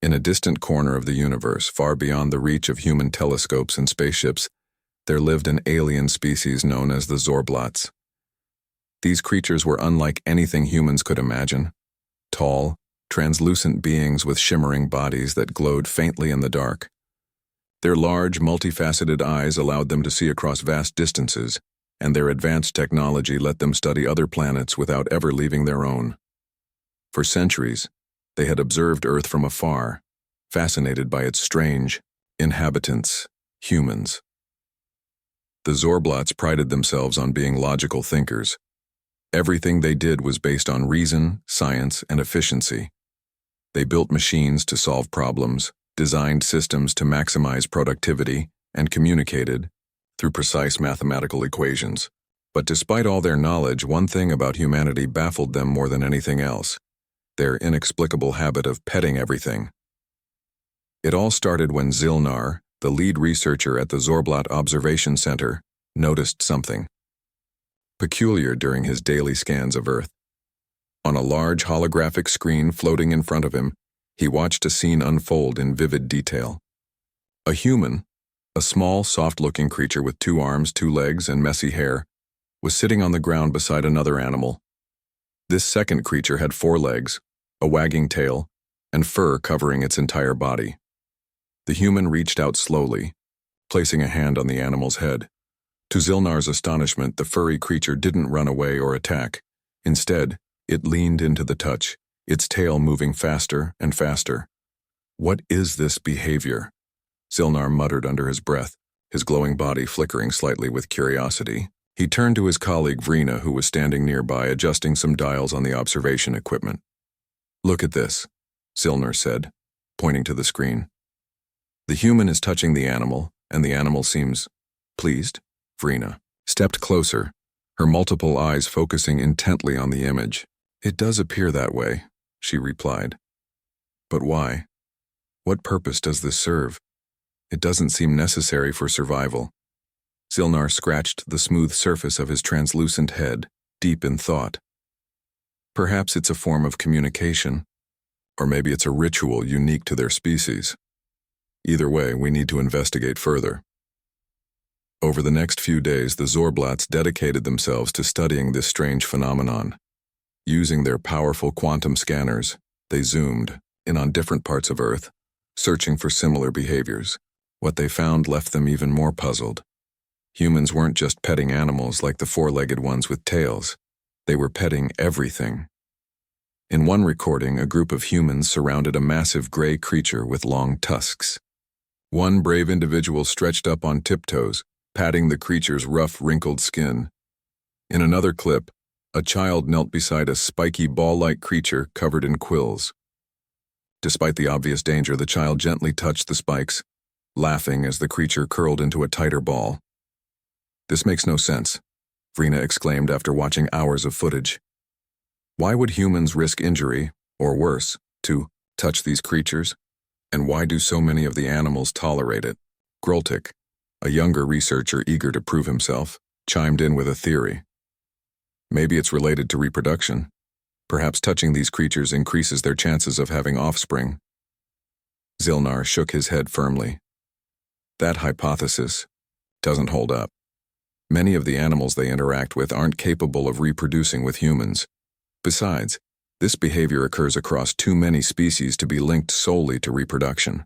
In a distant corner of the universe, far beyond the reach of human telescopes and spaceships, there lived an alien species known as the Zorblots. These creatures were unlike anything humans could imagine. Tall, translucent beings with shimmering bodies that glowed faintly in the dark. Their large, multifaceted eyes allowed them to see across vast distances, and their advanced technology let them study other planets without ever leaving their own. For centuries, they had observed Earth from afar, fascinated by its strange inhabitants, humans. The Zorblots prided themselves on being logical thinkers. Everything they did was based on reason, science, and efficiency. They built machines to solve problems, designed systems to maximize productivity, and communicated through precise mathematical equations. But despite all their knowledge, one thing about humanity baffled them more than anything else: their inexplicable habit of petting everything. It all started when Zilnar, the lead researcher at the Zorblot Observation Center, noticed something peculiar during his daily scans of Earth. On a large holographic screen floating in front of him, he watched a scene unfold in vivid detail. A human, a small, soft-looking creature with 2 arms, 2 legs, and messy hair, was sitting on the ground beside another animal. This second creature had 4 legs, a wagging tail, and fur covering its entire body. The human reached out slowly, placing a hand on the animal's head. To Zilnar's astonishment, the furry creature didn't run away or attack. Instead, it leaned into the touch, its tail moving faster and faster. "What is this behavior?" Zilnar muttered under his breath, his glowing body flickering slightly with curiosity. He turned to his colleague Vrina, who was standing nearby adjusting some dials on the observation equipment. "Look at this," Zilnar said, pointing to the screen. "The human is touching the animal, and the animal seems pleased." Vrina stepped closer, her multiple eyes focusing intently on the image. "It does appear that way," she replied. "But why? What purpose does this serve? It doesn't seem necessary for survival." Zilnar scratched the smooth surface of his translucent head, deep in thought. "Perhaps it's a form of communication, or maybe it's a ritual unique to their species. Either way, we need to investigate further." Over the next few days, the Zorblots dedicated themselves to studying this strange phenomenon. Using their powerful quantum scanners, they zoomed in on different parts of Earth, searching for similar behaviors. What they found left them even more puzzled. Humans weren't just petting animals like the 4-legged ones with tails. They were petting everything. In one recording, a group of humans surrounded a massive gray creature with long tusks. One brave individual stretched up on tiptoes, patting the creature's rough, wrinkled skin. In another clip, a child knelt beside a spiky ball-like creature covered in quills. Despite the obvious danger, the child gently touched the spikes, laughing as the creature curled into a tighter ball. "This makes no sense," Vrina exclaimed after watching hours of footage. "Why would humans risk injury, or worse, to touch these creatures? And why do so many of the animals tolerate it?" Groltik, a younger researcher eager to prove himself, chimed in with a theory. "Maybe it's related to reproduction. Perhaps touching these creatures increases their chances of having offspring." Zilnar shook his head firmly. "That hypothesis doesn't hold up. Many of the animals they interact with aren't capable of reproducing with humans. Besides, this behavior occurs across too many species to be linked solely to reproduction."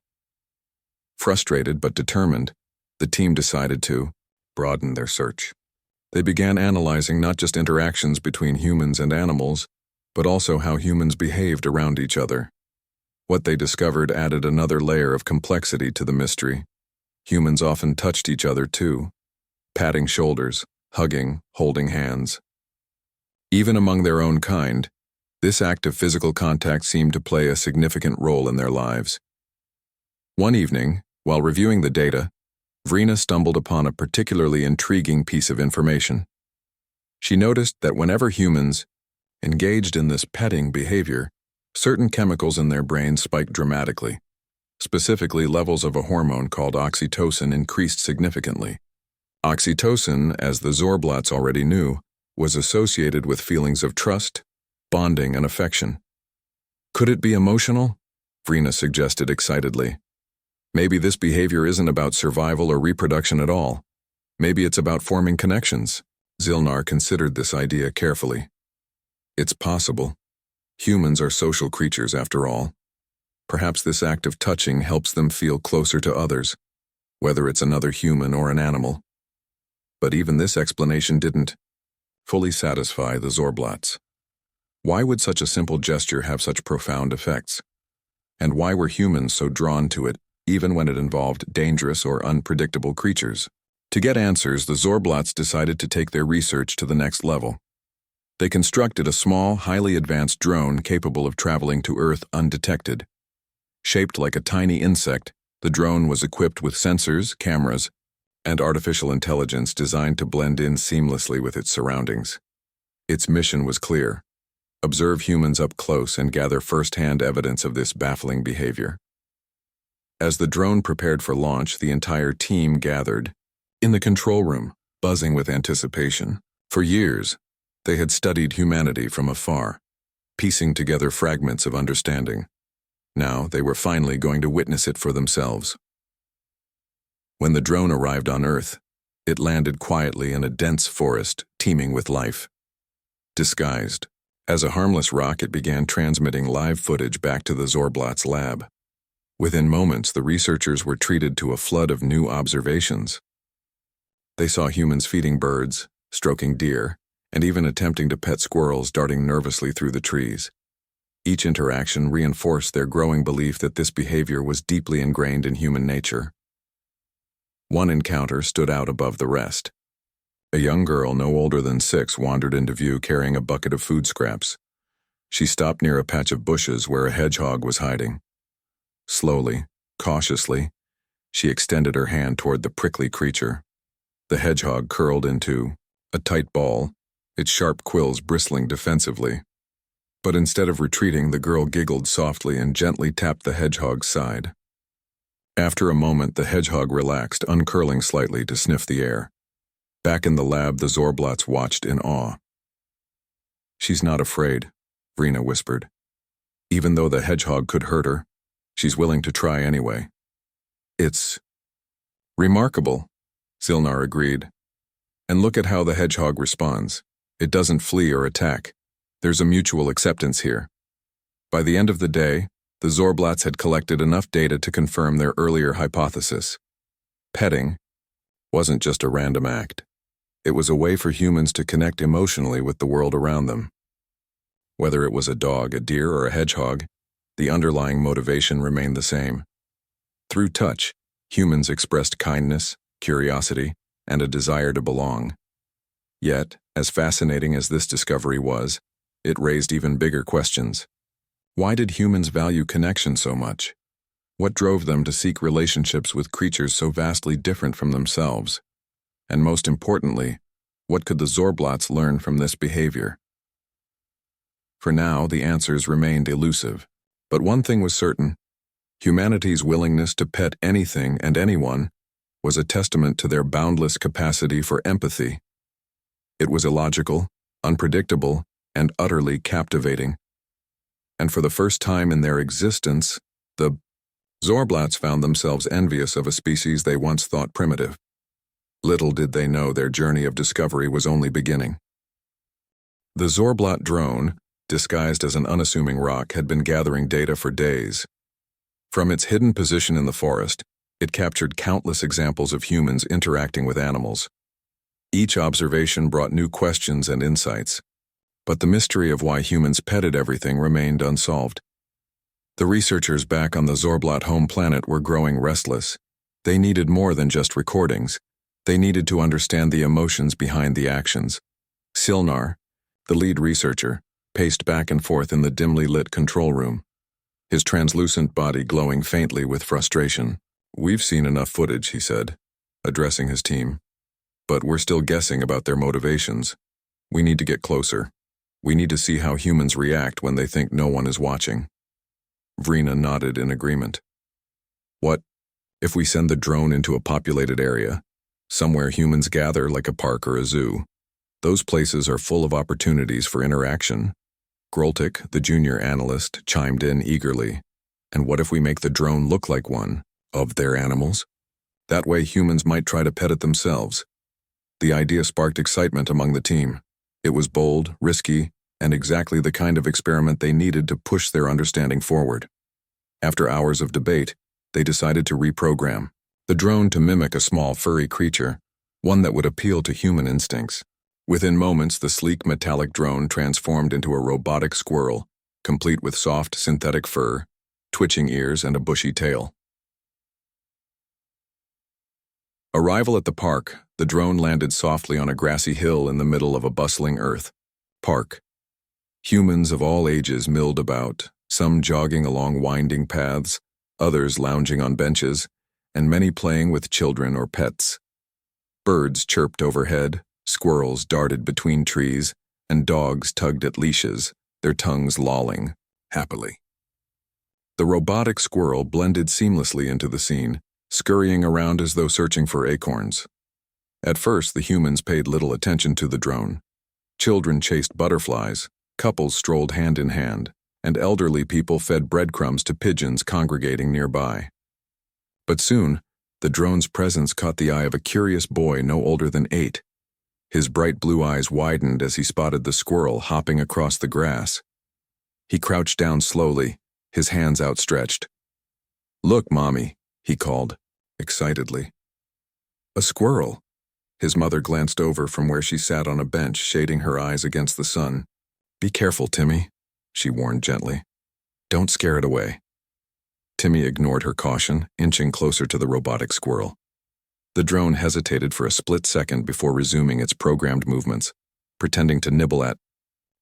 Frustrated but determined, the team decided to broaden their search. They began analyzing not just interactions between humans and animals, but also how humans behaved around each other. What they discovered added another layer of complexity to the mystery. Humans often touched each other too, patting shoulders, hugging, holding hands. Even among their own kind, this act of physical contact seemed to play a significant role in their lives. One evening, while reviewing the data, Vrina stumbled upon a particularly intriguing piece of information. She noticed that whenever humans engaged in this petting behavior, certain chemicals in their brains spiked dramatically. Specifically, levels of a hormone called oxytocin increased significantly. Oxytocin, as the Zorblots already knew, was associated with feelings of trust, bonding, and affection. Could it be emotional? Vrina suggested excitedly. Maybe this behavior isn't about survival or reproduction at all. Maybe it's about forming connections. Zilnar considered this idea carefully. It's possible. Humans are social creatures after all. Perhaps this act of touching helps them feel closer to others, whether it's another human or an animal. But even this explanation didn't fully satisfy the Zorblats. Why would such a simple gesture have such profound effects? And why were humans so drawn to it, even when it involved dangerous or unpredictable creatures? To get answers, the Zorblats decided to take their research to the next level. They constructed a small, highly advanced drone capable of traveling to Earth undetected. Shaped like a tiny insect, the drone was equipped with sensors, cameras, and artificial intelligence designed to blend in seamlessly with its surroundings. Its mission was clear: observe humans up close and gather first-hand evidence of this baffling behavior. As the drone prepared for launch, the entire team gathered in the control room, buzzing with anticipation. For years, they had studied humanity from afar, piecing together fragments of understanding. Now they were finally going to witness it for themselves. When the drone arrived on Earth, it landed quietly in a dense forest teeming with life. Disguised as a harmless rock, it began transmitting live footage back to the Zorblats' lab. Within moments, the researchers were treated to a flood of new observations. They saw humans feeding birds, stroking deer, and even attempting to pet squirrels darting nervously through the trees. Each interaction reinforced their growing belief that this behavior was deeply ingrained in human nature. One encounter stood out above the rest. A young girl no older than 6 wandered into view carrying a bucket of food scraps. She stopped near a patch of bushes where a hedgehog was hiding. Slowly, cautiously, she extended her hand toward the prickly creature. The hedgehog curled into a tight ball, its sharp quills bristling defensively. But instead of retreating, the girl giggled softly and gently tapped the hedgehog's side. After a moment, the hedgehog relaxed, uncurling slightly to sniff the air. Back in the lab, the Zorblats watched in awe. "She's not afraid," Vrina whispered. "Even though the hedgehog could hurt her, she's willing to try anyway." "It's remarkable," Zilnar agreed. "And look at how the hedgehog responds. It doesn't flee or attack. There's a mutual acceptance here." By the end of the day, the Zorblats had collected enough data to confirm their earlier hypothesis. Petting wasn't just a random act. It was a way for humans to connect emotionally with the world around them. Whether it was a dog, a deer, or a hedgehog, the underlying motivation remained the same. Through touch, humans expressed kindness, curiosity, and a desire to belong. Yet, as fascinating as this discovery was, it raised even bigger questions. Why did humans value connection so much? What drove them to seek relationships with creatures so vastly different from themselves? And most importantly, what could the Zorblats learn from this behavior? For now, the answers remained elusive. But one thing was certain: humanity's willingness to pet anything and anyone was a testament to their boundless capacity for empathy. It was illogical, unpredictable, and utterly captivating. And for the first time in their existence, the Zorblats found themselves envious of a species they once thought primitive. Little did they know their journey of discovery was only beginning. The Zorblat drone, disguised as an unassuming rock, had been gathering data for days. From its hidden position in the forest, it captured countless examples of humans interacting with animals. Each observation brought new questions and insights, but the mystery of why humans petted everything remained unsolved. The researchers back on the Zorblat home planet were growing restless. They needed more than just recordings. They needed to understand the emotions behind the actions. Silnar, the lead researcher, paced back and forth in the dimly lit control room, his translucent body glowing faintly with frustration. "We've seen enough footage," he said, addressing his team. "But we're still guessing about their motivations. We need to get closer. We need to see how humans react when they think no one is watching." Vrina nodded in agreement. "What if we send the drone into a populated area, somewhere humans gather like a park or a zoo? Those places are full of opportunities for interaction." Groltik, the junior analyst, chimed in eagerly. And what if we make the drone look like one of their animals? That way humans might try to pet it themselves. The idea sparked excitement among the team. It was bold, risky, and exactly the kind of experiment they needed to push their understanding forward. After hours of debate, they decided to reprogram the drone to mimic a small furry creature, one that would appeal to human instincts. Within moments, the sleek metallic drone transformed into a robotic squirrel, complete with soft synthetic fur, twitching ears, and a bushy tail. Arrival at the park, the drone landed softly on a grassy hill in the middle of a bustling Earth park. Humans of all ages milled about, some jogging along winding paths, others lounging on benches, and many playing with children or pets. Birds chirped overhead, squirrels darted between trees, and dogs tugged at leashes, their tongues lolling happily. The robotic squirrel blended seamlessly into the scene, scurrying around as though searching for acorns. At first, the humans paid little attention to the drone. Children chased butterflies, couples strolled hand in hand, and elderly people fed breadcrumbs to pigeons congregating nearby. But soon, the drone's presence caught the eye of a curious boy no older than 8. His bright blue eyes widened as he spotted the squirrel hopping across the grass. He crouched down slowly, his hands outstretched. "Look, Mommy," he called, excitedly. "A squirrel." His mother glanced over from where she sat on a bench, shading her eyes against the sun. "Be careful, Timmy," she warned gently. "Don't scare it away." Timmy ignored her caution, inching closer to the robotic squirrel. The drone hesitated for a split second before resuming its programmed movements, pretending to nibble at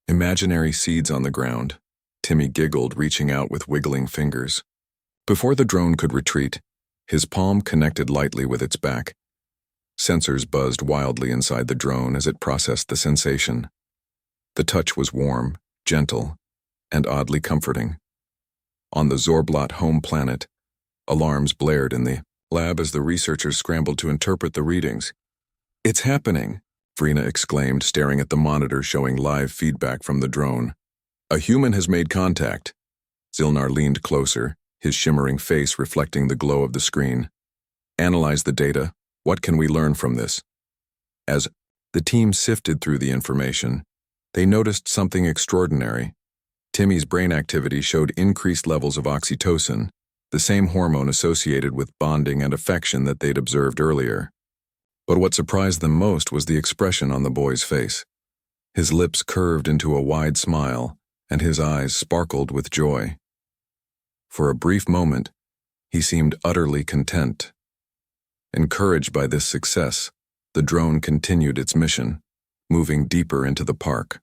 imaginary seeds on the ground. Timmy giggled, reaching out with wiggling fingers. Before the drone could retreat, his palm connected lightly with its back. Sensors buzzed wildly inside the drone as it processed the sensation. The touch was warm, gentle, and oddly comforting. On the Zorblot home planet, alarms blared in the lab as the researchers scrambled to interpret the readings. "It's happening," Vrina exclaimed, staring at the monitor showing live feedback from the drone. "A human has made contact." Zilnar leaned closer, his shimmering face reflecting the glow of the screen. "Analyze the data. What can we learn from this?" As the team sifted through the information, they noticed something extraordinary. Timmy's brain activity showed increased levels of oxytocin, the same hormone associated with bonding and affection that they'd observed earlier. But what surprised them most was the expression on the boy's face. His lips curved into a wide smile, and his eyes sparkled with joy. For a brief moment, he seemed utterly content. Encouraged by this success, the drone continued its mission, moving deeper into the park.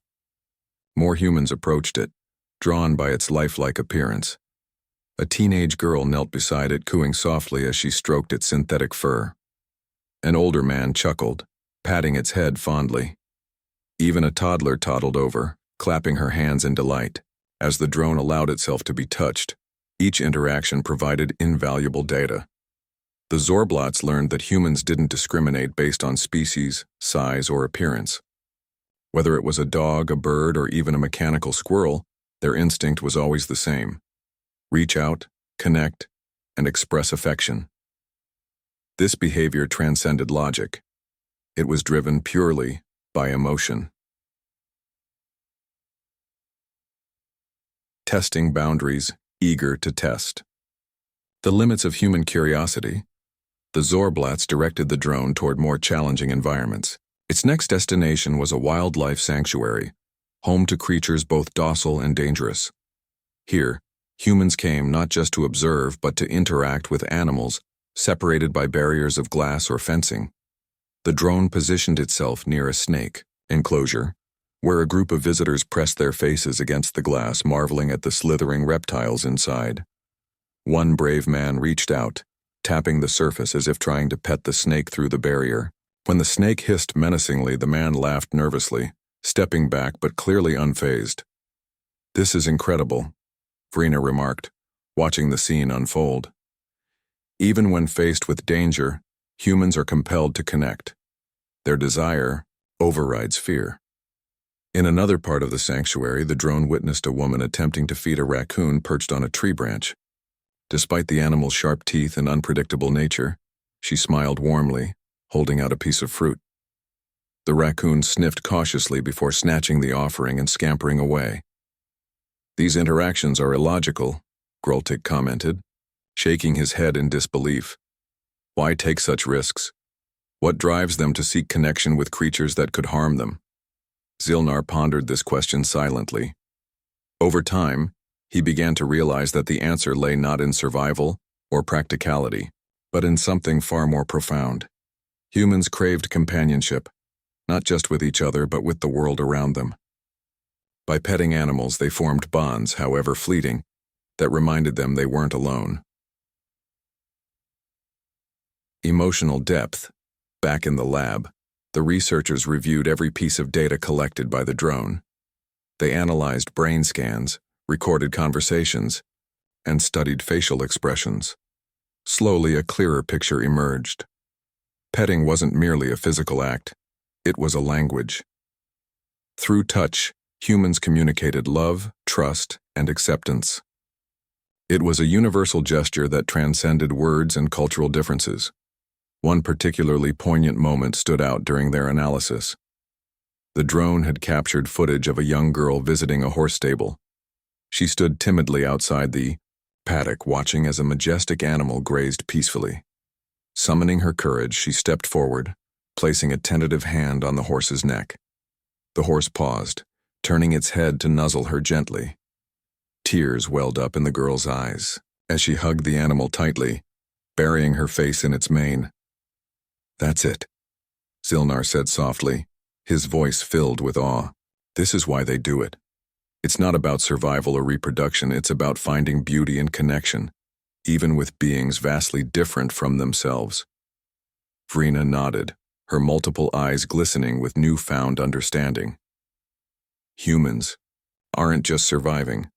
More humans approached it, drawn by its lifelike appearance. A teenage girl knelt beside it, cooing softly as she stroked its synthetic fur. An older man chuckled, patting its head fondly. Even a toddler toddled over, clapping her hands in delight, as the drone allowed itself to be touched. Each interaction provided invaluable data. The Zorblots learned that humans didn't discriminate based on species, size, or appearance. Whether it was a dog, a bird, or even a mechanical squirrel, their instinct was always the same: reach out, connect, and express affection. This behavior transcended logic. It was driven purely by emotion. Testing boundaries, eager to test the limits of human curiosity, the Zorblots directed the drone toward more challenging environments. Its next destination was a wildlife sanctuary, home to creatures both docile and dangerous. Here, humans came not just to observe but to interact with animals separated by barriers of glass or fencing. The drone positioned itself near a snake enclosure, where a group of visitors pressed their faces against the glass, marveling at the slithering reptiles inside. One brave man reached out, tapping the surface as if trying to pet the snake through the barrier. When the snake hissed menacingly, the man laughed nervously, stepping back but clearly unfazed. "This is incredible," Vrina remarked, watching the scene unfold. Even when faced with danger, humans are compelled to connect. Their desire overrides fear. In another part of the sanctuary, the drone witnessed a woman attempting to feed a raccoon perched on a tree branch. Despite the animal's sharp teeth and unpredictable nature, she smiled warmly, holding out a piece of fruit. The raccoon sniffed cautiously before snatching the offering and scampering away. "These interactions are illogical," Groltik commented, shaking his head in disbelief. "Why take such risks? What drives them to seek connection with creatures that could harm them?" Zilnar pondered this question silently. Over time, he began to realize that the answer lay not in survival or practicality, but in something far more profound. Humans craved companionship, not just with each other but with the world around them. By petting animals, they formed bonds, however fleeting, that reminded them they weren't alone. Emotional depth. Back in the lab, the researchers reviewed every piece of data collected by the drone. They analyzed brain scans, recorded conversations, and studied facial expressions. Slowly, a clearer picture emerged. Petting wasn't merely a physical act, it was a language. Through touch, humans communicated love, trust, and acceptance. It was a universal gesture that transcended words and cultural differences. One particularly poignant moment stood out during their analysis. The drone had captured footage of a young girl visiting a horse stable. She stood timidly outside the paddock, watching as a majestic animal grazed peacefully. Summoning her courage, she stepped forward, placing a tentative hand on the horse's neck. The horse paused, turning its head to nuzzle her gently. Tears welled up in the girl's eyes as she hugged the animal tightly, burying her face in its mane. "That's it," Zilnar said softly, his voice filled with awe. "This is why they do it. It's not about survival or reproduction, it's about finding beauty and connection, even with beings vastly different from themselves." Vrina nodded, her multiple eyes glistening with newfound understanding. Humans aren't just surviving,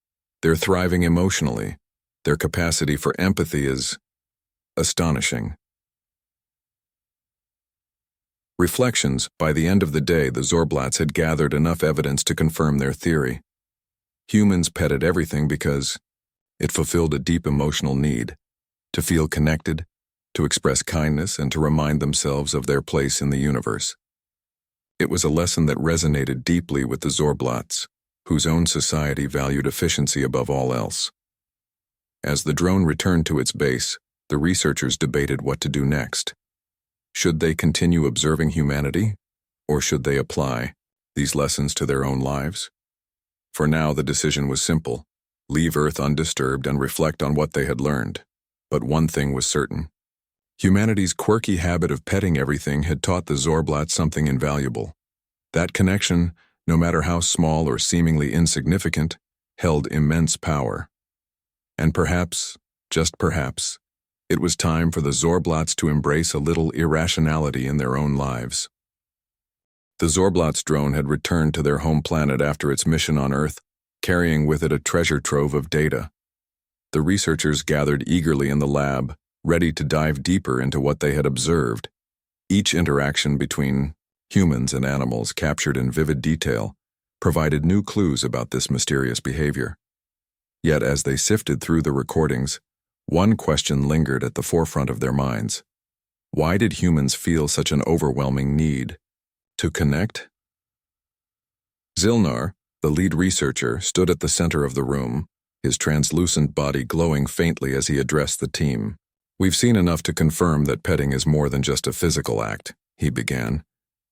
they're thriving emotionally. Their capacity for empathy is astonishing. Reflections. By the end of the day, the Zorblats had gathered enough evidence to confirm their theory. Humans petted everything because it fulfilled a deep emotional need, to feel connected, to express kindness, and to remind themselves of their place in the universe. It was a lesson that resonated deeply with the Zorblats, whose own society valued efficiency above all else. As the drone returned to its base, the researchers debated what to do next. Should they continue observing humanity, or should they apply these lessons to their own lives? For now, the decision was simple: leave Earth undisturbed and reflect on what they had learned. But one thing was certain. Humanity's quirky habit of petting everything had taught the Zorblats something invaluable. That connection, no matter how small or seemingly insignificant, held immense power. And perhaps, just perhaps, it was time for the Zorblats to embrace a little irrationality in their own lives. The Zorblats drone had returned to their home planet after its mission on Earth, carrying with it a treasure trove of data. The researchers gathered eagerly in the lab, ready to dive deeper into what they had observed. Each interaction between humans and animals, captured in vivid detail, provided new clues about this mysterious behavior. Yet as they sifted through the recordings, one question lingered at the forefront of their minds. Why did humans feel such an overwhelming need to connect? Zilnar, the lead researcher, stood at the center of the room, his translucent body glowing faintly as he addressed the team. "We've seen enough to confirm that petting is more than just a physical act," he began.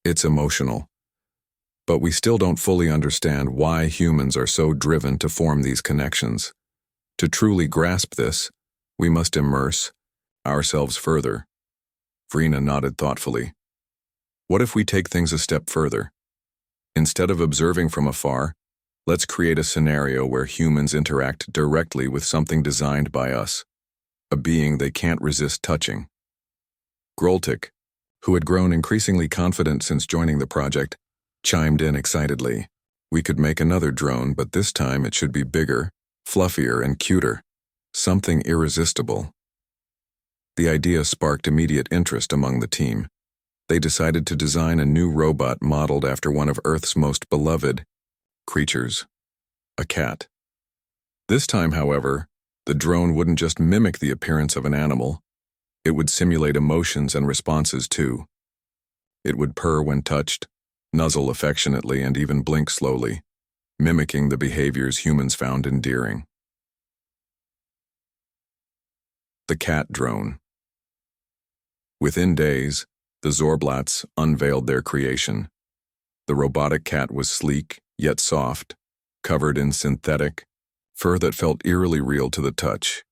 "It's emotional. But we still don't fully understand why humans are so driven to form these connections. To truly grasp this, we must immerse ourselves further." Vrina nodded thoughtfully. "What if we take things a step further? Instead of observing from afar, let's create a scenario where humans interact directly with something designed by us, a being they can't resist touching." Groltik, who had grown increasingly confident since joining the project, chimed in excitedly. "We could make another drone, but this time it should be bigger, fluffier, and cuter. Something irresistible." The idea sparked immediate interest among the team. They decided to design a new robot modeled after one of Earth's most beloved creatures, a cat. This time, however, The drone wouldn't just mimic the appearance of an animal, it would simulate emotions and responses too. It would purr when touched, nuzzle affectionately, and even blink slowly, mimicking the behaviors humans found endearing. The cat drone. Within days, the Zorblats unveiled their creation. The robotic cat was sleek, yet soft, covered in synthetic fur that felt eerily real to the touch.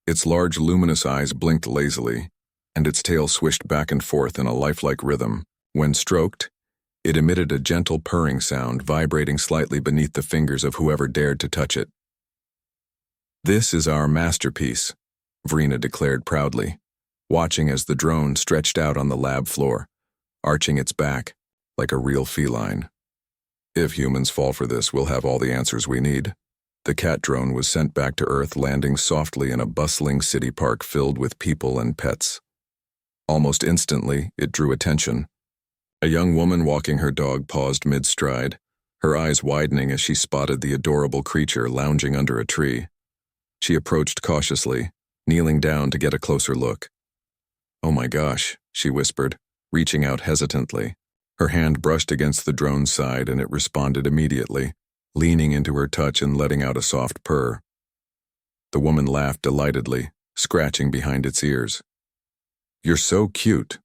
Its large luminous eyes blinked lazily, and its tail swished back and forth in a lifelike rhythm. When stroked, it emitted a gentle purring sound, vibrating slightly beneath the fingers of whoever dared to touch it. "This is our masterpiece," Vrina declared proudly, watching as the drone stretched out on the lab floor, arching its back like a real feline. "If humans fall for this, we'll have all the answers we need." The cat drone was sent back to Earth, landing softly in a bustling city park filled with people and pets. Almost instantly, it drew attention. A young woman walking her dog paused mid-stride, her eyes widening as she spotted the adorable creature lounging under a tree. She approached cautiously, kneeling down to get a closer look. "Oh my gosh," she whispered, reaching out hesitantly. Her hand brushed against the drone's side and it responded immediately, leaning into her touch and letting out a soft purr. The woman laughed delightedly, scratching behind its ears. "You're so cute,"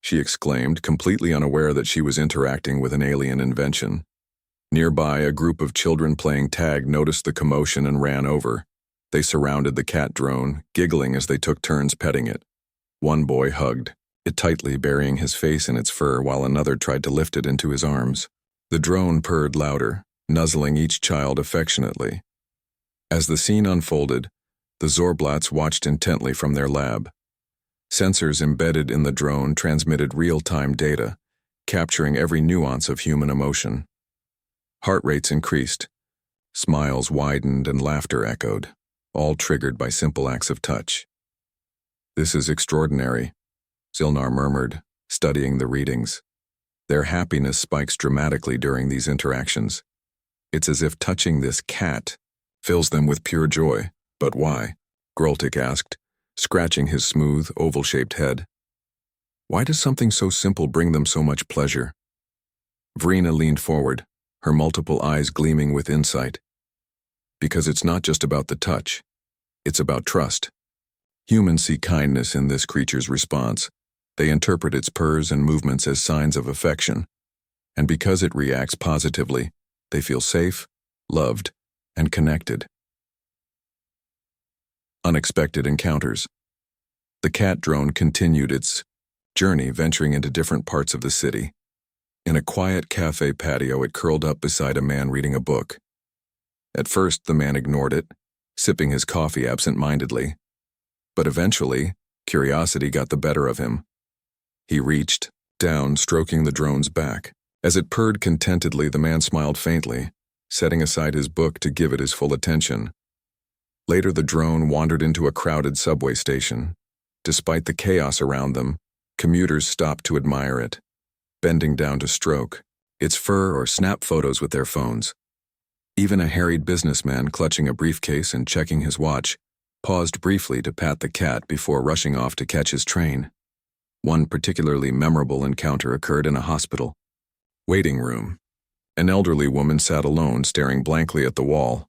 she exclaimed, completely unaware that she was interacting with an alien invention. Nearby, a group of children playing tag noticed the commotion and ran over. They surrounded the cat drone, giggling as they took turns petting it. One boy hugged it tightly, burying his face in its fur, while another tried to lift it into his arms. The drone purred louder, nuzzling each child affectionately. As the scene unfolded, the Zorblats watched intently from their lab. Sensors embedded in the drone transmitted real-time data, capturing every nuance of human emotion. Heart rates increased, smiles widened, and laughter echoed, all triggered by simple acts of touch. "This is extraordinary," Zilnar murmured, studying the readings. Their happiness spikes dramatically during these interactions. "It's as if touching this cat fills them with pure joy." "But why?" Groltik asked, scratching his smooth, oval-shaped head. "Why does something so simple bring them so much pleasure?" Vrina leaned forward, her multiple eyes gleaming with insight. "Because it's not just about the touch. It's about trust. Humans see kindness in this creature's response. They interpret its purrs and movements as signs of affection. And because it reacts positively, they feel safe, loved, and connected." Unexpected encounters. The cat drone continued its journey, venturing into different parts of the city. In a quiet cafe patio, it curled up beside a man reading a book. At first, the man ignored it, sipping his coffee absent-mindedly. But eventually, curiosity got the better of him. He reached down, stroking the drone's back. As it purred contentedly, the man smiled faintly, setting aside his book to give it his full attention. Later, the drone wandered into a crowded subway station. Despite the chaos around them, commuters stopped to admire it, bending down to stroke its fur or snap photos with their phones. Even a harried businessman clutching a briefcase and checking his watch paused briefly to pat the cat before rushing off to catch his train. One particularly memorable encounter occurred in a hospital waiting room. An elderly woman sat alone, staring blankly at the wall.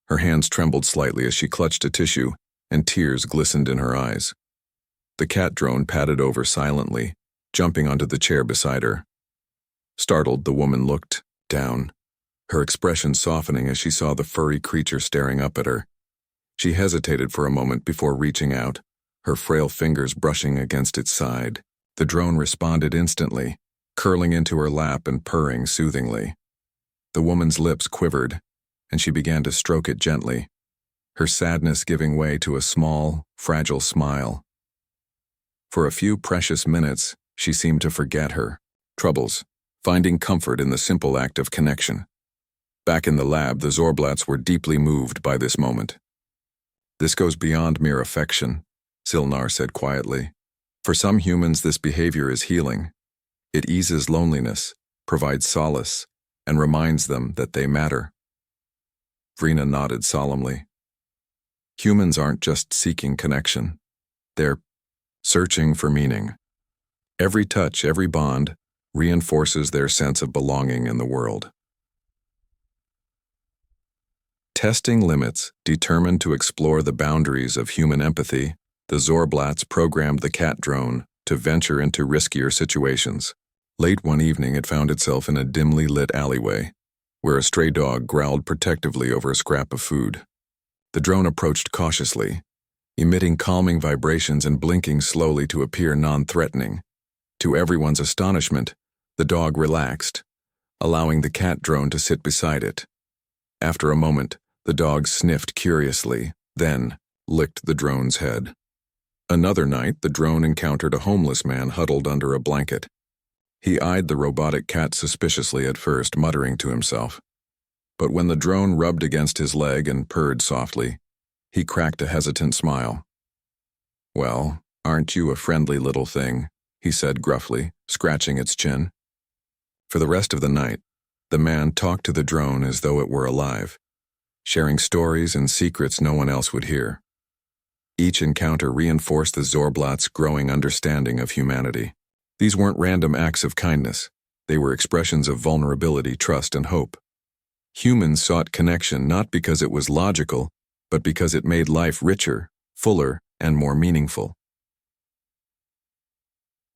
Her hands trembled slightly as she clutched a tissue, and tears glistened in her eyes. The cat drone padded over silently, jumping onto the chair beside her. Startled, the woman looked down, her expression softening as she saw the furry creature staring up at her. She hesitated for a moment before reaching out, her frail fingers brushing against its side. The drone responded instantly, curling into her lap and purring soothingly. The woman's lips quivered, and she began to stroke it gently, her sadness giving way to a small, fragile smile. For a few precious minutes, she seemed to forget her troubles, finding comfort in the simple act of connection. Back in the lab, the Zorblats were deeply moved by this moment. "This goes beyond mere affection," Zilnar said quietly. "For some humans, this behavior is healing. It eases loneliness, provides solace, and reminds them that they matter." Vrina nodded solemnly. Humans aren't just seeking connection. They're searching for meaning. Every touch, every bond, reinforces their sense of belonging in the world. Testing limits, determined to explore the boundaries of human empathy, the Zorblats programmed the cat drone to venture into riskier situations. Late one evening, it found itself in a dimly lit alleyway, where a stray dog growled protectively over a scrap of food. The drone approached cautiously, emitting calming vibrations and blinking slowly to appear non-threatening. To everyone's astonishment, the dog relaxed, allowing the cat drone to sit beside it. After a moment, the dog sniffed curiously, then licked the drone's head. Another night, the drone encountered a homeless man huddled under a blanket. He eyed the robotic cat suspiciously at first, muttering to himself. But when the drone rubbed against his leg and purred softly, he cracked a hesitant smile. "Well, aren't you a friendly little thing?" he said gruffly, scratching its chin. For the rest of the night, the man talked to the drone as though it were alive, sharing stories and secrets no one else would hear. Each encounter reinforced the Zorblats' growing understanding of humanity. These weren't random acts of kindness. They were expressions of vulnerability, trust, and hope. Humans sought connection not because it was logical, but because it made life richer, fuller, and more meaningful.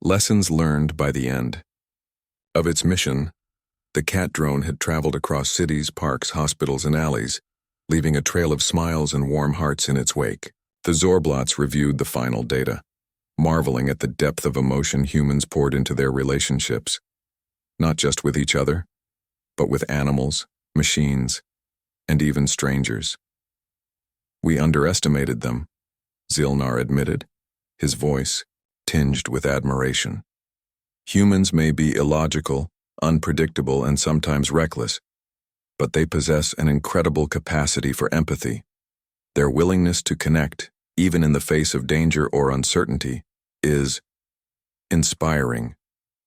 Lessons learned by the end. Of its mission, the cat drone had traveled across cities, parks, hospitals, and alleys, leaving a trail of smiles and warm hearts in its wake. The Zorblats reviewed the final data, marveling at the depth of emotion humans poured into their relationships, not just with each other, but with animals, machines, and even strangers. "We underestimated them," Zilnar admitted, his voice tinged with admiration. "Humans may be illogical, unpredictable, and sometimes reckless, but they possess an incredible capacity for empathy. Their willingness to connect, even in the face of danger or uncertainty, is inspiring."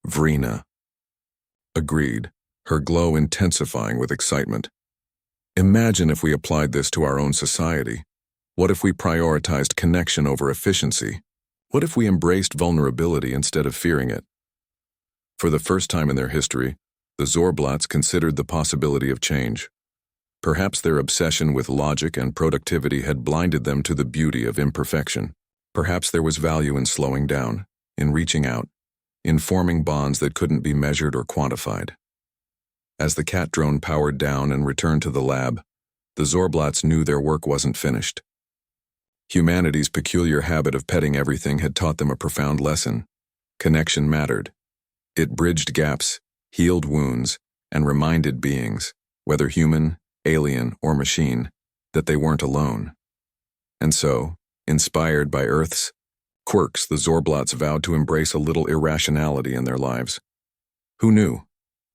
Vrina agreed, her glow intensifying with excitement. "Imagine if we applied this to our own society. What if we prioritized connection over efficiency? What if we embraced vulnerability instead of fearing it?" For the first time in their history, the Zorblats considered the possibility of change. Perhaps their obsession with logic and productivity had blinded them to the beauty of imperfection. Perhaps there was value in slowing down, in reaching out, in forming bonds that couldn't be measured or quantified. As the cat drone powered down and returned to the lab, the Zorblats knew their work wasn't finished. Humanity's peculiar habit of petting everything had taught them a profound lesson. Connection mattered. It bridged gaps, healed wounds, and reminded beings, whether human, alien, or machine, that they weren't alone. And so, inspired by Earth's quirks, the Zorblats vowed to embrace a little irrationality in their lives. Who knew?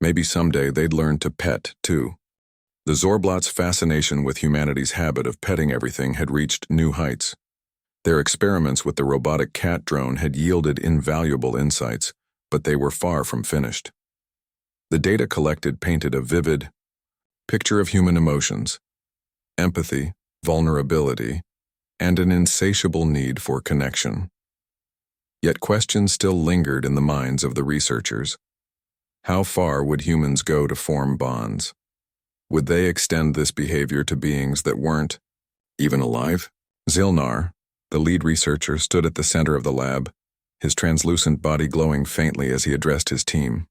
Maybe someday they'd learn to pet, too. The Zorblats' fascination with humanity's habit of petting everything had reached new heights. Their experiments with the robotic cat drone had yielded invaluable insights, but they were far from finished. The data collected painted a vivid picture of human emotions, empathy, vulnerability, and an insatiable need for connection. Yet questions still lingered in the minds of the researchers. How far would humans go to form bonds? Would they extend this behavior to beings that weren't even alive? Zilnar, the lead researcher, stood at the center of the lab, his translucent body glowing faintly as he addressed his team.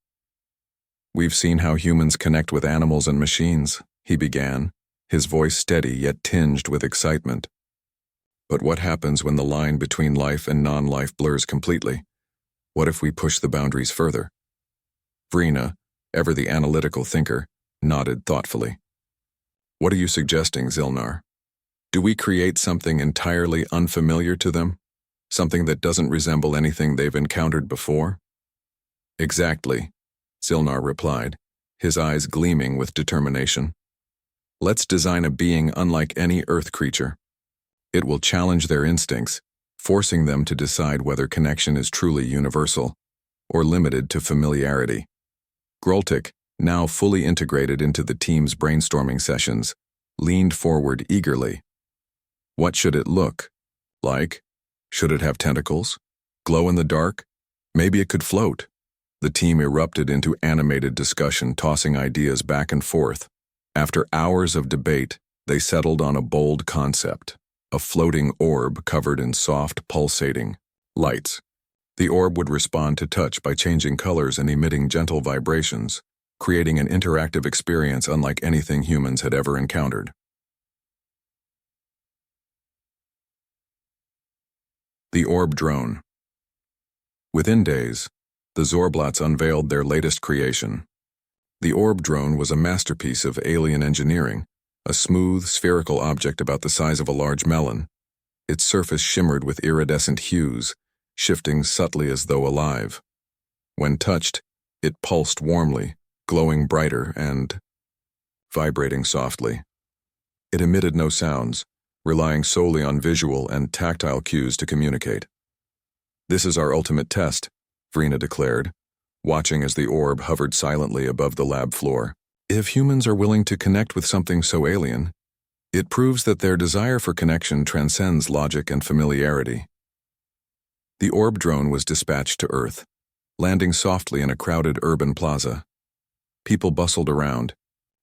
"We've seen how humans connect with animals and machines," he began, his voice steady yet tinged with excitement. "But what happens when the line between life and non-life blurs completely? What if we push the boundaries further?" Vrina, ever the analytical thinker, nodded thoughtfully. "What are you suggesting, Zilnar? Do we create something entirely unfamiliar to them? Something that doesn't resemble anything they've encountered before?" "Exactly," Zilnar replied, his eyes gleaming with determination. "Let's design a being unlike any Earth creature. It will challenge their instincts, forcing them to decide whether connection is truly universal or limited to familiarity." Groltik, now fully integrated into the team's brainstorming sessions, leaned forward eagerly. What should it look like? Should it have tentacles? Glow in the dark? Maybe it could float. The team erupted into animated discussion, tossing ideas back and forth. After hours of debate, they settled on a bold concept: a floating orb covered in soft, pulsating lights. The orb would respond to touch by changing colors and emitting gentle vibrations, creating an interactive experience unlike anything humans had ever encountered. The Orb Drone. Within days, the Zorblots unveiled their latest creation. The Orb Drone was a masterpiece of alien engineering, a smooth, spherical object about the size of a large melon. Its surface shimmered with iridescent hues, shifting subtly as though alive. When touched, it pulsed warmly, glowing brighter and vibrating softly. It emitted no sounds, relying solely on visual and tactile cues to communicate. "This is our ultimate test," Vrina declared, watching as the orb hovered silently above the lab floor. "If humans are willing to connect with something so alien, it proves that their desire for connection transcends logic and familiarity." The orb drone was dispatched to Earth, landing softly in a crowded urban plaza. People bustled around,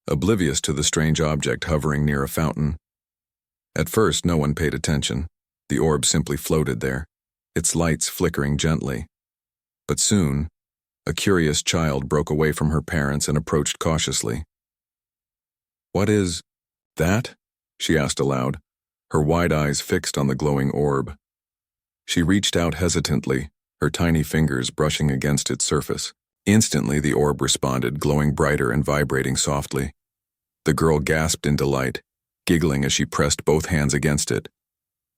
oblivious to the strange object hovering near a fountain. At first, no one paid attention. The orb simply floated there, its lights flickering gently. But soon, a curious child broke away from her parents and approached cautiously. "What is that?" she asked aloud, her wide eyes fixed on the glowing orb. She reached out hesitantly, her tiny fingers brushing against its surface. Instantly, the orb responded, glowing brighter and vibrating softly. The girl gasped in delight, giggling as she pressed both hands against it.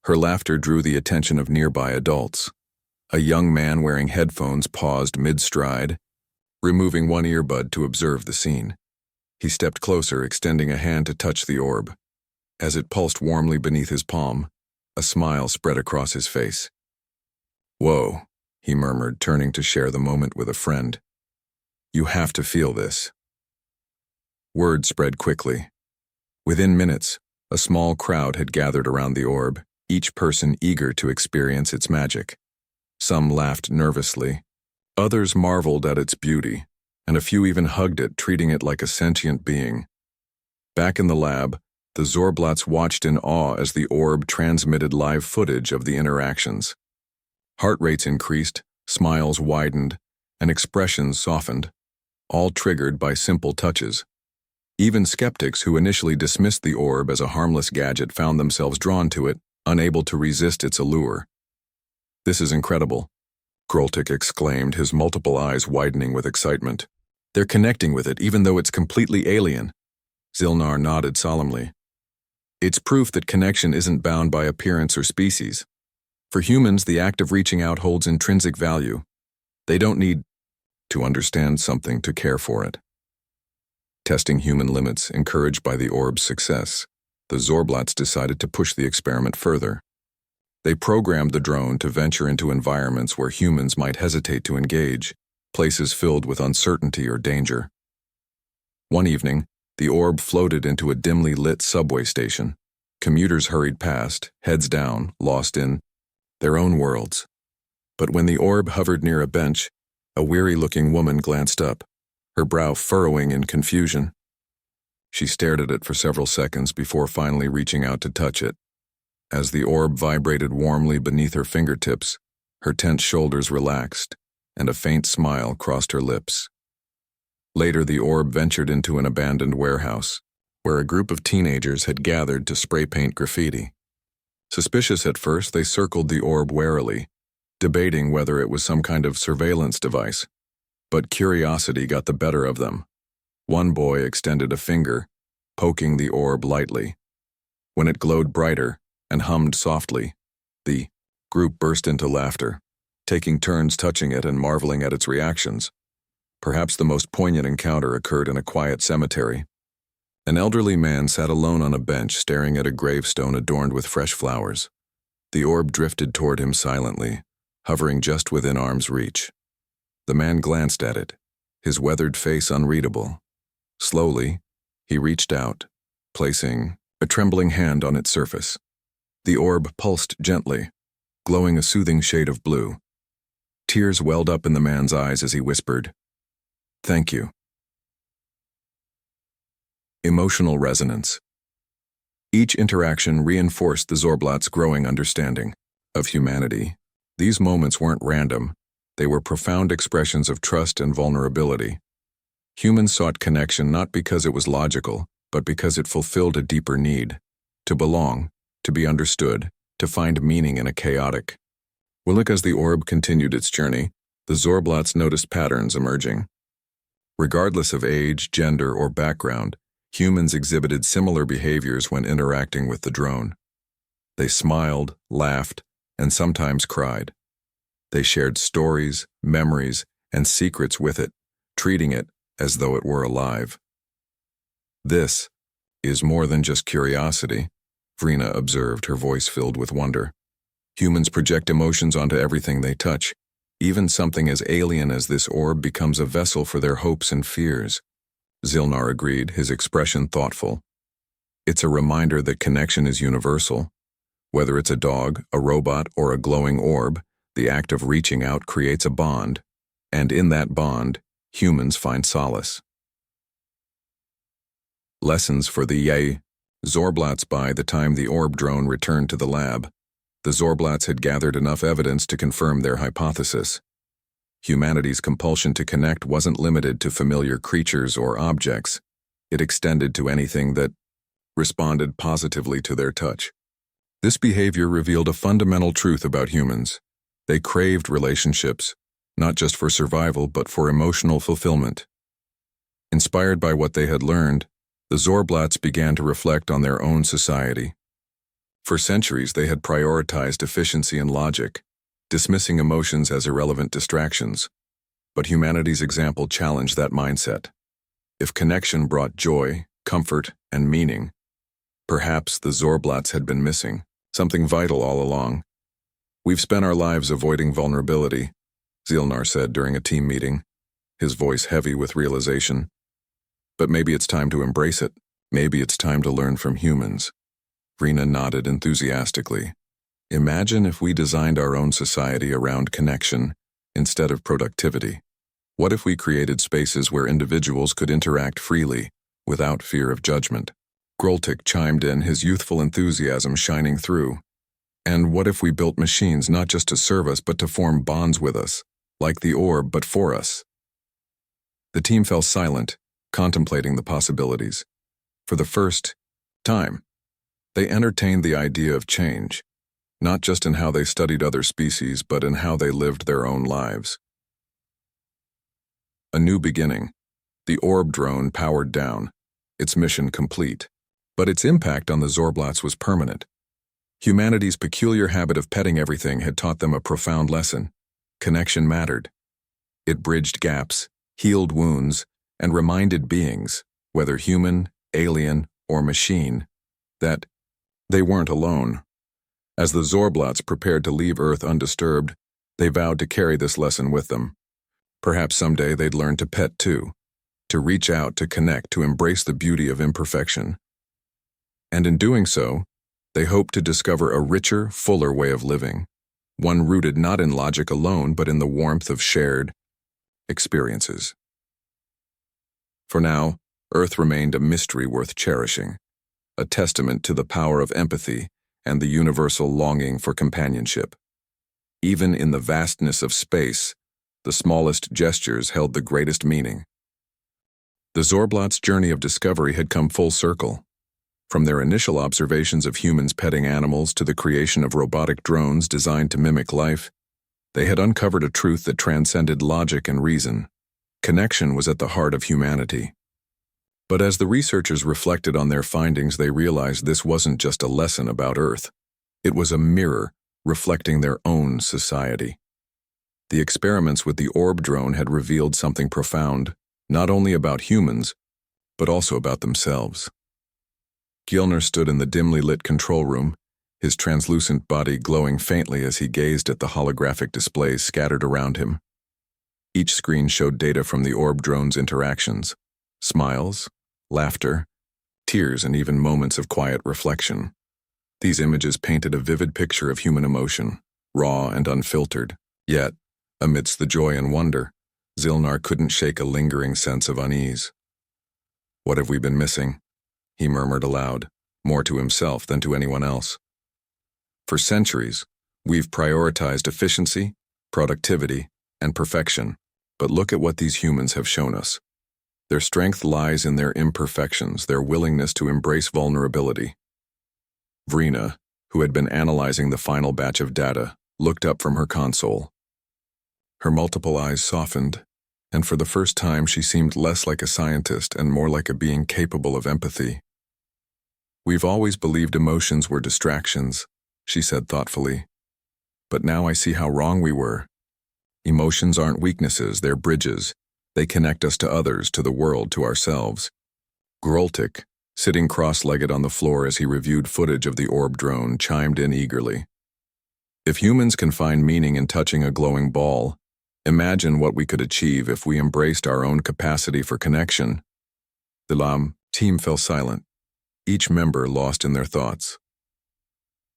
Her laughter drew the attention of nearby adults. A young man wearing headphones paused mid-stride, removing one earbud to observe the scene. He stepped closer, extending a hand to touch the orb. As it pulsed warmly beneath his palm, a smile spread across his face. "Whoa," he murmured, turning to share the moment with a friend. "You have to feel this." Word spread quickly. Within minutes, a small crowd had gathered around the orb, each person eager to experience its magic. Some laughed nervously, others marveled at its beauty, and a few even hugged it, treating it like a sentient being. Back in the lab, the Zorblots watched in awe as the orb transmitted live footage of the interactions. Heart rates increased, smiles widened, and expressions softened, all triggered by simple touches. Even skeptics who initially dismissed the orb as a harmless gadget found themselves drawn to it, unable to resist its allure. "This is incredible," Groltik exclaimed, his multiple eyes widening with excitement. "They're connecting with it, even though it's completely alien." Zilnar nodded solemnly. "It's proof that connection isn't bound by appearance or species. For humans, the act of reaching out holds intrinsic value. They don't need to understand something to care for it." Testing human limits, encouraged by the orb's success, the Zorblots decided to push the experiment further. They programmed the drone to venture into environments where humans might hesitate to engage, places filled with uncertainty or danger. One evening, the orb floated into a dimly lit subway station. Commuters hurried past, heads down, lost in their own worlds. But when the orb hovered near a bench, a weary-looking woman glanced up, her brow furrowing in confusion. She stared at it for several seconds before finally reaching out to touch it. As the orb vibrated warmly beneath her fingertips, her tense shoulders relaxed, and a faint smile crossed her lips. Later, the orb ventured into an abandoned warehouse, where a group of teenagers had gathered to spray paint graffiti. Suspicious at first, they circled the orb warily, debating whether it was some kind of surveillance device. But curiosity got the better of them. One boy extended a finger, poking the orb lightly. When it glowed brighter and hummed softly, the group burst into laughter, taking turns touching it and marveling at its reactions. Perhaps the most poignant encounter occurred in a quiet cemetery. An elderly man sat alone on a bench, staring at a gravestone adorned with fresh flowers. The orb drifted toward him silently, hovering just within arm's reach. The man glanced at it, his weathered face unreadable. Slowly, he reached out, placing a trembling hand on its surface. The orb pulsed gently, glowing a soothing shade of blue. Tears welled up in the man's eyes as he whispered, "Thank you." Emotional resonance. Each interaction reinforced the Zorblat's growing understanding of humanity. These moments weren't random. They were profound expressions of trust and vulnerability. Humans sought connection not because it was logical, but because it fulfilled a deeper need: to belong, to be understood, to find meaning in a chaotic. As the orb continued its journey, the Zorblats noticed patterns emerging. Regardless of age, gender, or background, humans exhibited similar behaviors when interacting with the drone. They smiled, laughed, and sometimes cried. They shared stories, memories, and secrets with it, treating it as though it were alive. "This is more than just curiosity," Vrina observed, her voice filled with wonder. "Humans project emotions onto everything they touch. Even something as alien as this orb becomes a vessel for their hopes and fears." Zilnar agreed, his expression thoughtful. "It's a reminder that connection is universal. Whether it's a dog, a robot, or a glowing orb, the act of reaching out creates a bond, and in that bond, humans find solace." Lessons for the Zorblats. By the time the orb drone returned to the lab, the Zorblats had gathered enough evidence to confirm their hypothesis. Humanity's compulsion to connect wasn't limited to familiar creatures or objects. It extended to anything that responded positively to their touch. This behavior revealed a fundamental truth about humans. They craved relationships, not just for survival but for emotional fulfillment. Inspired by what they had learned, the Zorblats began to reflect on their own society. For centuries, they had prioritized efficiency and logic, dismissing emotions as irrelevant distractions. But humanity's example challenged that mindset. If connection brought joy, comfort, and meaning, perhaps the Zorblats had been missing something vital all along. "We've spent our lives avoiding vulnerability," Zilnar said during a team meeting, his voice heavy with realization. "But maybe it's time to embrace it. Maybe it's time to learn from humans." Vrina nodded enthusiastically. "Imagine if we designed our own society around connection instead of productivity. What if we created spaces where individuals could interact freely, without fear of judgment?" Groltik chimed in, his youthful enthusiasm shining through. "And what if we built machines not just to serve us but to form bonds with us, like the orb but for us?" The team fell silent, contemplating the possibilities. For the first time, they entertained the idea of change, not just in how they studied other species but in how they lived their own lives. A new beginning. The orb drone powered down, its mission complete. But its impact on the Zorblats was permanent. Humanity's peculiar habit of petting everything had taught them a profound lesson. Connection mattered. It bridged gaps, healed wounds, and reminded beings, whether human, alien, or machine, that they weren't alone. As the Zorblats prepared to leave Earth undisturbed, they vowed to carry this lesson with them. Perhaps someday they'd learn to pet too, to reach out, to connect, to embrace the beauty of imperfection. And in doing so, they hoped to discover a richer, fuller way of living, one rooted not in logic alone but in the warmth of shared experiences. For now, Earth remained a mystery worth cherishing, a testament to the power of empathy and the universal longing for companionship. Even in the vastness of space, the smallest gestures held the greatest meaning. The Zorblats' journey of discovery had come full circle. From their initial observations of humans petting animals to the creation of robotic drones designed to mimic life, they had uncovered a truth that transcended logic and reason. Connection was at the heart of humanity. But as the researchers reflected on their findings, they realized this wasn't just a lesson about Earth. It was a mirror reflecting their own society. The experiments with the orb drone had revealed something profound, not only about humans, but also about themselves. Gilner stood in the dimly lit control room, his translucent body glowing faintly as he gazed at the holographic displays scattered around him. Each screen showed data from the orb drone's interactions: smiles, laughter, tears, and even moments of quiet reflection. These images painted a vivid picture of human emotion, raw and unfiltered. Yet, amidst the joy and wonder, Zilnar couldn't shake a lingering sense of unease. "What have we been missing?" he murmured aloud, more to himself than to anyone else. "For centuries, we've prioritized efficiency, productivity, and perfection, but look at what these humans have shown us. Their strength lies in their imperfections, their willingness to embrace vulnerability." Vrina, who had been analyzing the final batch of data, looked up from her console. Her multiple eyes softened, and for the first time she seemed less like a scientist and more like a being capable of empathy. "We've always believed emotions were distractions," she said thoughtfully. "But now I see how wrong we were. Emotions aren't weaknesses, they're bridges. They connect us to others, to the world, to ourselves." Groltik, sitting cross-legged on the floor as he reviewed footage of the orb drone, chimed in eagerly. "If humans can find meaning in touching a glowing ball, imagine what we could achieve if we embraced our own capacity for connection." The team fell silent, each member lost in their thoughts.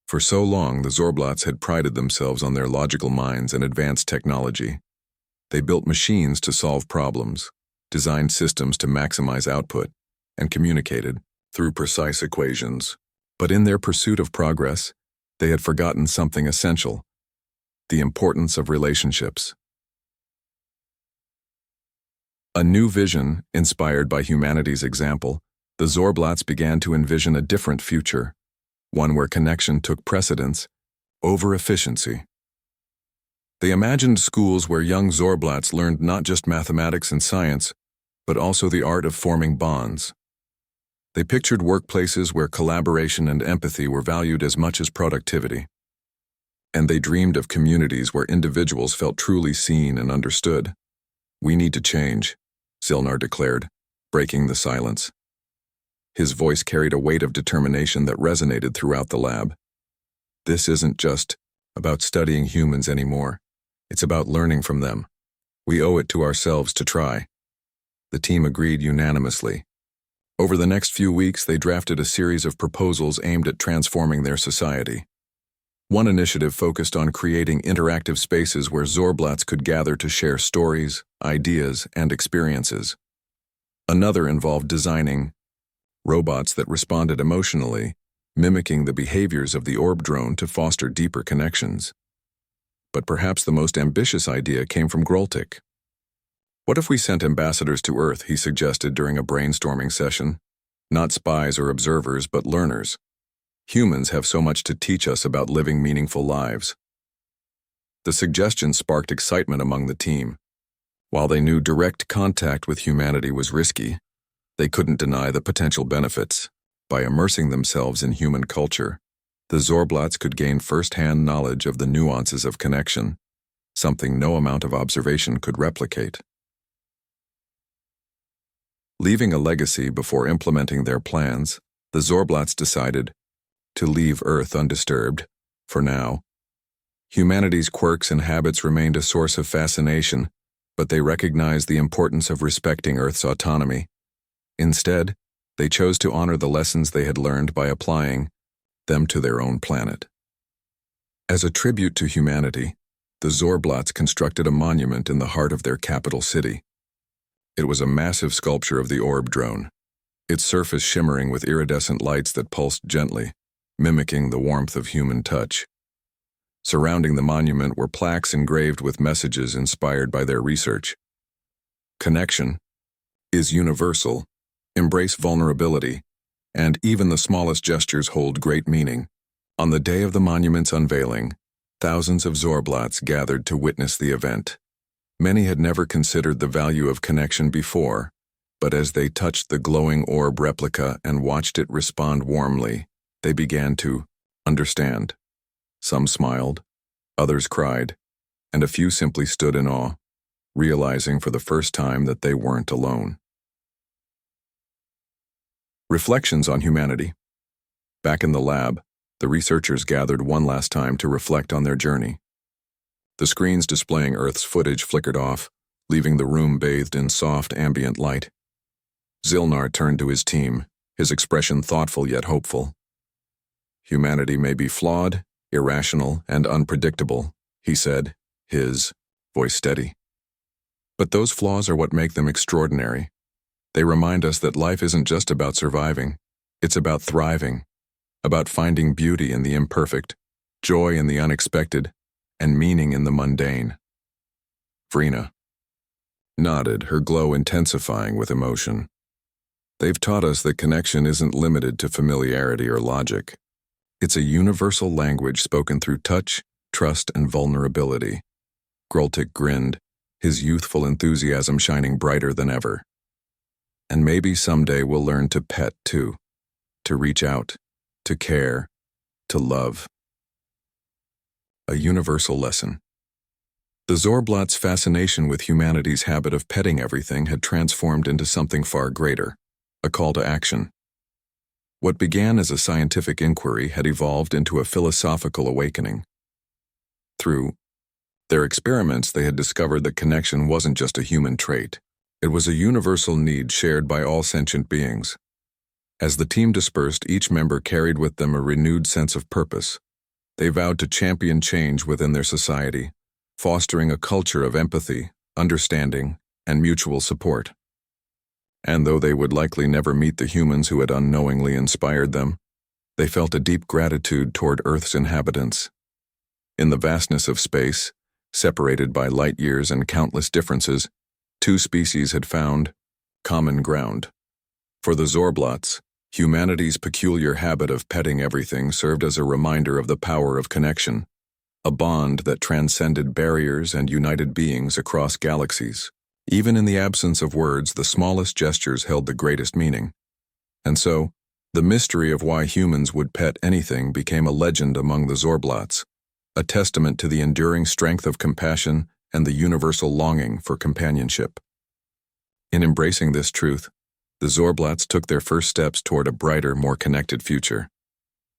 For so long, the Zorblots had prided themselves on their logical minds and advanced technology. They built machines to solve problems, designed systems to maximize output, and communicated through precise equations. But in their pursuit of progress, they had forgotten something essential: the importance of relationships. A new vision, inspired by humanity's example, the Zorblots began to envision a different future, one where connection took precedence over efficiency. They imagined schools where young Zorblots learned not just mathematics and science, but also the art of forming bonds. They pictured workplaces where collaboration and empathy were valued as much as productivity. And they dreamed of communities where individuals felt truly seen and understood. "We need to change," Zilnar declared, breaking the silence. His voice carried a weight of determination that resonated throughout the lab. "This isn't just about studying humans anymore. It's about learning from them. We owe it to ourselves to try." The team agreed unanimously. Over the next few weeks, they drafted a series of proposals aimed at transforming their society. One initiative focused on creating interactive spaces where Zorblots could gather to share stories, ideas, and experiences. Another involved designing robots that responded emotionally, mimicking the behaviors of the orb drone to foster deeper connections. But perhaps the most ambitious idea came from Groltik. "What if we sent ambassadors to Earth?" he suggested during a brainstorming session. "Not spies or observers, but learners. Humans have so much to teach us about living meaningful lives." The suggestion sparked excitement among the team. While they knew direct contact with humanity was risky, they couldn't deny the potential benefits. By immersing themselves in human culture, the Zorblots could gain first-hand knowledge of the nuances of connection, something no amount of observation could replicate. Leaving a legacy before implementing their plans, the Zorblots decided to leave Earth undisturbed, for now. Humanity's quirks and habits remained a source of fascination, but they recognized the importance of respecting Earth's autonomy. Instead, they chose to honor the lessons they had learned by applying them to their own planet. As a tribute to humanity, the Zorblots constructed a monument in the heart of their capital city. It was a massive sculpture of the orb drone, its surface shimmering with iridescent lights that pulsed gently, mimicking the warmth of human touch. Surrounding the monument were plaques engraved with messages inspired by their research. Connection is universal. Embrace vulnerability, and even the smallest gestures hold great meaning. On the day of the monument's unveiling, thousands of Zorblots gathered to witness the event. Many had never considered the value of connection before, but as they touched the glowing orb replica and watched it respond warmly, they began to understand. Some smiled, others cried, and a few simply stood in awe, realizing for the first time that they weren't alone. Reflections on humanity. Back in the lab, the researchers gathered one last time to reflect on their journey. The screens displaying Earth's footage flickered off, leaving the room bathed in soft ambient light. Zilnar turned to his team, his expression thoughtful yet hopeful. Humanity may be flawed, irrational, and unpredictable, he said, his voice steady. But those flaws are what make them extraordinary. They remind us that life isn't just about surviving, it's about thriving, about finding beauty in the imperfect, joy in the unexpected, and meaning in the mundane. Vrina nodded, her glow intensifying with emotion. They've taught us that connection isn't limited to familiarity or logic. It's a universal language spoken through touch, trust, and vulnerability. Groltik grinned, his youthful enthusiasm shining brighter than ever. And maybe someday we'll learn to pet too, to reach out, to care, to love. A universal lesson. The Zorblots' fascination with humanity's habit of petting everything had transformed into something far greater, a call to action. What began as a scientific inquiry had evolved into a philosophical awakening. Through their experiments, they had discovered that connection wasn't just a human trait. It was a universal need shared by all sentient beings. As the team dispersed, each member carried with them a renewed sense of purpose. They vowed to champion change within their society, fostering a culture of empathy, understanding, and mutual support. And though they would likely never meet the humans who had unknowingly inspired them, they felt a deep gratitude toward Earth's inhabitants. In the vastness of space, separated by light years and countless differences, two species had found common ground. For the Zorblots, humanity's peculiar habit of petting everything served as a reminder of the power of connection, a bond that transcended barriers and united beings across galaxies. Even in the absence of words, the smallest gestures held the greatest meaning. And so, the mystery of why humans would pet anything became a legend among the Zorblots, a testament to the enduring strength of compassion and the universal longing for companionship. In embracing this truth, the Zorblots took their first steps toward a brighter, more connected future,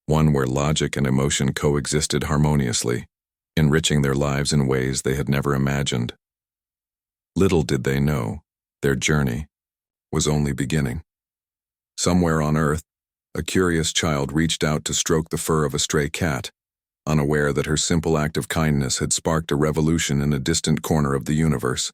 one where logic and emotion coexisted harmoniously, enriching their lives in ways they had never imagined. Little did they know, their journey was only beginning. Somewhere on Earth, a curious child reached out to stroke the fur of a stray cat, unaware that her simple act of kindness had sparked a revolution in a distant corner of the universe.